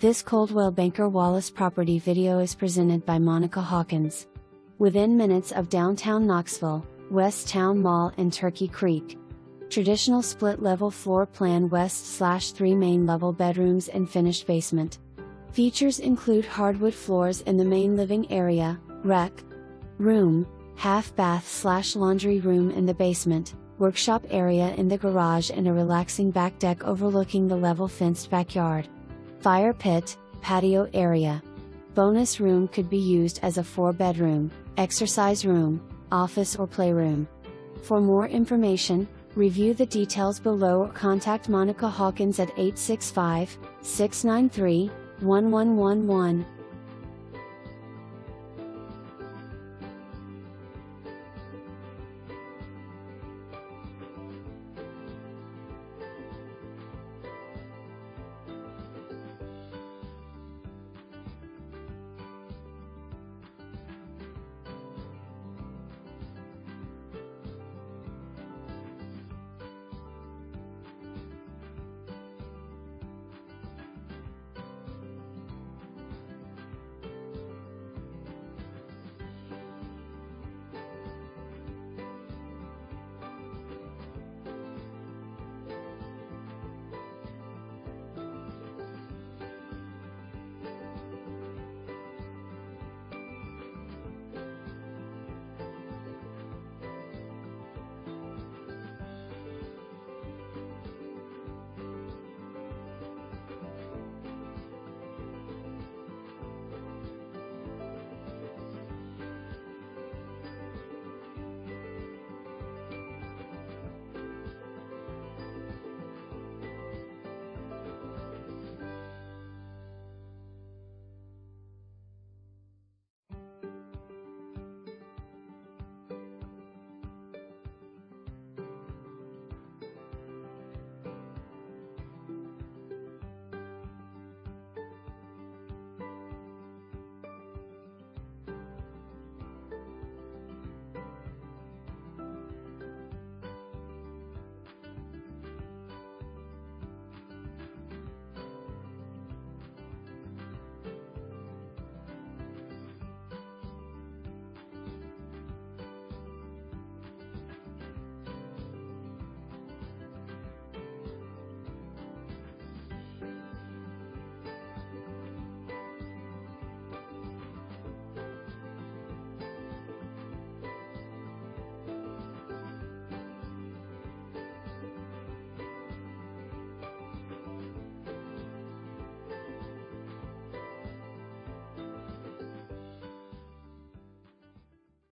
This Coldwell Banker Wallace property video is presented by Monica Hawkins. Within minutes of downtown Knoxville, West Town Mall and Turkey Creek. Traditional split-level floor plan west/3 main-level bedrooms and finished basement. Features include hardwood floors in the main living area, rec room, half bath/laundry room in the basement, workshop area in the garage and a relaxing back deck overlooking the level fenced backyard. Fire pit, patio area. Bonus room could be used as a 4-bedroom, exercise room, office or playroom. For more information, review the details below or contact Monica Hawkins at 865-693-1111.